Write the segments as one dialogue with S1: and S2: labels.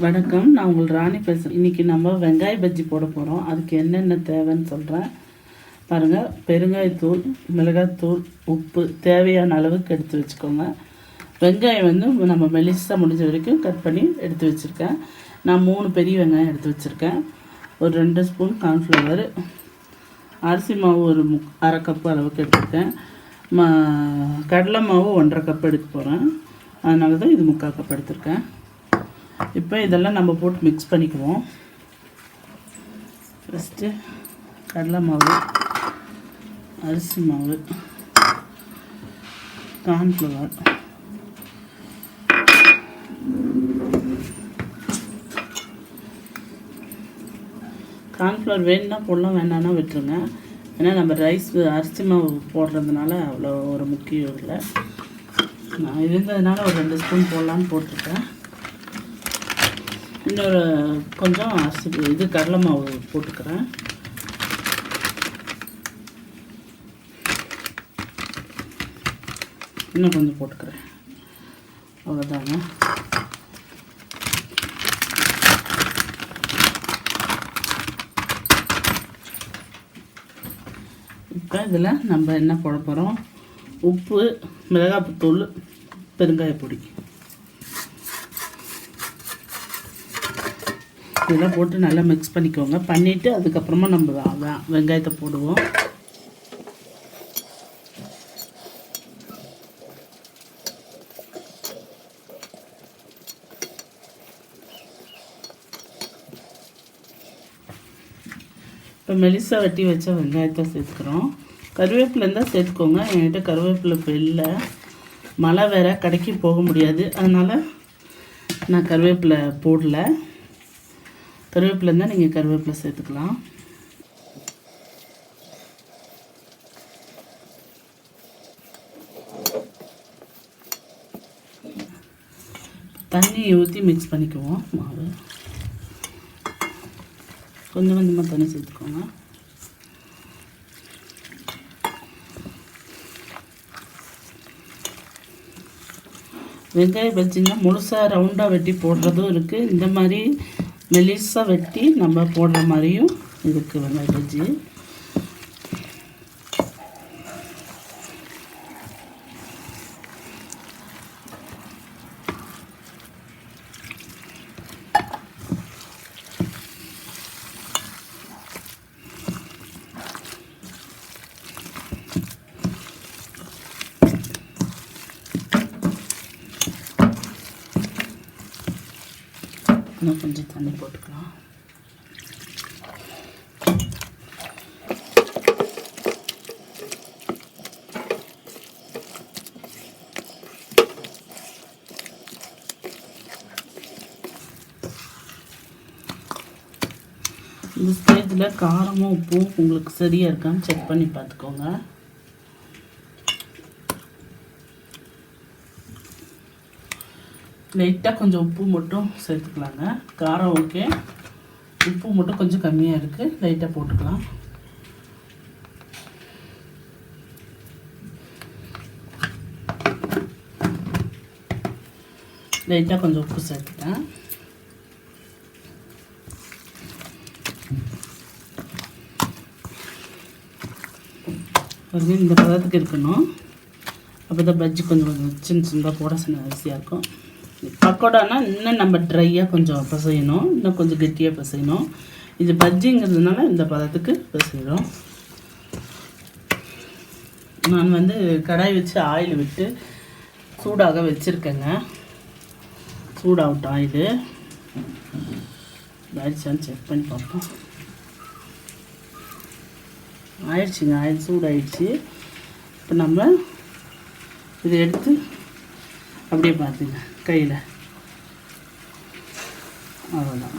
S1: வணக்கம், நான் உங்கள் ராணி பேசுகிறேன். இன்றைக்கி நம்ம வெங்காய பஜ்ஜி போட போகிறோம். அதுக்கு என்னென்ன தேவைன்னு சொல்கிறேன் பாருங்கள். பெருங்காயத்தூள், மிளகாத்தூள், உப்பு தேவையான அளவுக்கு எடுத்து வச்சுக்கோங்க. வெங்காயம் வந்து நம்ம மெலிசாக முடிஞ்ச வரைக்கும் கட் பண்ணி எடுத்து வச்சுருக்கேன். நான் 3 பெரிய வெங்காயம் எடுத்து வச்சுருக்கேன். ஒரு 2 ஸ்பூன் கார்ன்ஃப்ளவர், அரிசி மாவு ஒரு அரை கப்பு அளவுக்கு எடுத்துருக்கேன். கடலை மாவு 1.5 கப் எடுக்க போகிறேன். அதனால தான் இது 3/4 கப் எடுத்துருக்கேன். இப்போ இதெல்லாம் நம்ம போட்டு மிக்ஸ் பண்ணிக்குவோம். ஃபஸ்ட்டு கடலை மாவு, அரிசி மாவு, கார்ன்ஃப்ளவர், கார்ன்ஃப்ளவர் வேணுன்னா போடலாம், வேணான்னா விட்டுருங்க. ஏன்னா நம்ம அரிசி மாவு போடுறதுனால அவ்வளோ ஒரு முக்கியம் இல்லை. நான் இருந்ததுனால ஒரு 2 ஸ்பூன் போடலான்னு போட்டிருக்கேன். இன்னொரு கொஞ்சம் கடலை மாவு போட்டுக்கிறேன். இன்னும் கொஞ்சம் போட்டுக்கிறேன். அவ்வளோதாங்க. இப்போ இதில் நம்ம என்ன போட போகிறோம்? உப்பு, மிளகாய்த்தூள், பெருங்காயப்பொடி இதெல்லாம் போட்டு நல்லா மிக்ஸ் பண்ணிக்கோங்க. பண்ணிவிட்டு அதுக்கப்புறமா நம்ம வெங்காயத்தை போடுவோம். இப்போ மெலிசா வெட்டி வச்ச வெங்காயத்தை சேர்த்துக்கிறோம். கருவேப்பிலை இருந்தால் சேர்த்துக்கோங்க. என்கிட்ட கருவேப்பிலை இப்போ இல்லை, மழை வேறு, கடைக்கு போக முடியாது. அதனால் நான் கருவேப்பிலை போடல. கருவேப்பிலை இருந்தால் நீங்கள் கருவேப்பிலை சேர்த்துக்கலாம். தண்ணி ஊற்றி மிக்ஸ் பண்ணிக்குவோம். மாவு கொஞ்சம் கொஞ்சமாக தண்ணி சேர்த்துக்கோங்க. வெங்காய பஜ்ஜின்னா முழுசாக ரவுண்டாக வெட்டி போடுறதும் இருக்குது, இந்த மாதிரி மெலிசாக வெட்டி நம்ம போடுற மாதிரியும் இருக்குது வெங்காய பஜ்ஜி. இன்னும் கொஞ்சம் தண்ணி போட்டுக்கலாம். இந்த ஸ்டேஜில் காரமும் உப்பும் உங்களுக்கு சரியாக இருக்கான்னு செக் பண்ணி பார்த்துக்கோங்க. லைட்டாக கொஞ்சம் உப்பு மட்டும் சேர்த்துக்கலாங்க. காரம் ஓகே, உப்பு மட்டும் கொஞ்சம் கம்மியாக இருக்குது, லைட்டாக போட்டுக்கலாம். லைட்டாக கொஞ்சம் உப்பு சேர்த்துட்டேன். இந்த பதத்துக்கு இருக்கணும். அப்போ தான் பஜ்ஜி கொஞ்சம் சின்ன சின்னதாக போட ஈஸியாக இருக்கும். பக்கோடானா இன்னும் நம்ம ட்ரையாக கொஞ்சம் பிசையணும், இன்னும் கொஞ்சம் கெட்டியாக பிசையணும். இது பஜ்ஜிங்கிறதுனால இந்த பதத்துக்கு பிசைகிறோம். நான் வந்து கடாய் வச்சு ஆயில் விட்டு சூடாக வச்சுருக்கேங்க. சூடாகட்டும் ஆயில். ஆயிடுச்சான்னு செக் பண்ணி பார்ப்போம். ஆயிடுச்சுங்க, ஆயில் சூடாயிடுச்சு. இப்போ நம்ம இதை எடுத்து அப்படியே பார்த்துங்க கையில். அவ்வளோதான்.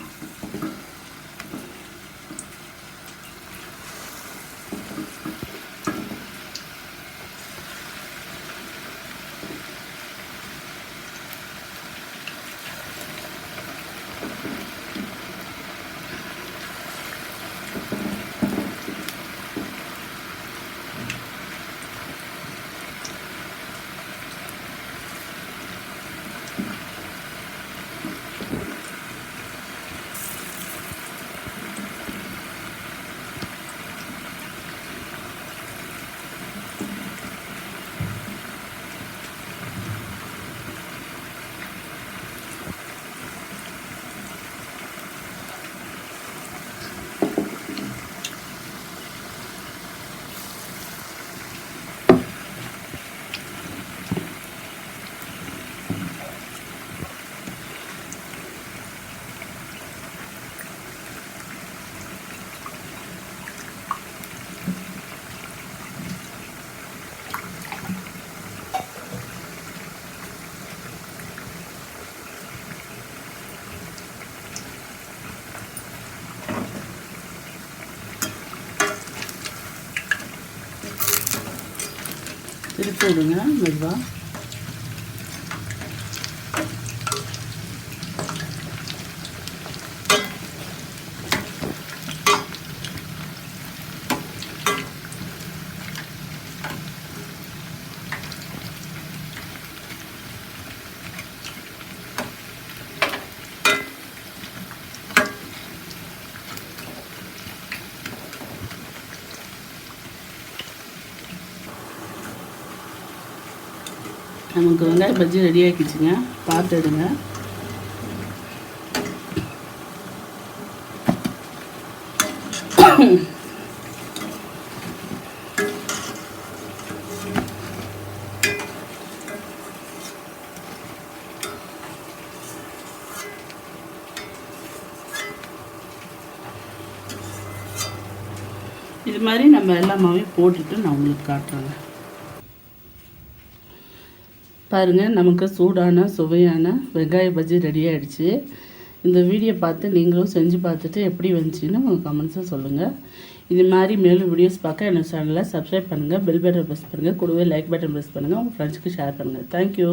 S1: வறுத்து விடுங்க மெதுவாக. நமக்கு வெங்காய பஜ்ஜி ரெடி ஆக்கிச்சுங்க. பார்த்து எடுங்க. இது மாதிரி நம்ம எல்லாமே போட்டுட்டு நான் உங்களுக்கு காட்டுறேங்க. பாருங்கள், நமக்கு சூடான சுவையான வெங்காய பஜ்ஜி ரெடி ஆகிடுச்சு. இந்த வீடியோ பார்த்து நீங்களும் செஞ்சு பார்த்துட்டு எப்படி வந்துச்சுன்னு உங்கள் கமெண்ட்ஸும் சொல்லுங்கள். இது மாதிரி மேலும் வீடியோஸ் பார்க்க என்னோட சேனலை சப்ஸ்கிரைப் பண்ணுங்கள், பெல் பட்டன் ப்ரெஸ் பண்ணுங்கள், கூடவே லைக் பட்டன் ப்ரெஸ் பண்ணுங்கள், உங்கள் ஃப்ரெண்ட்ஸ்க்கு ஷேர் பண்ணுங்கள். தேங்க்யூ.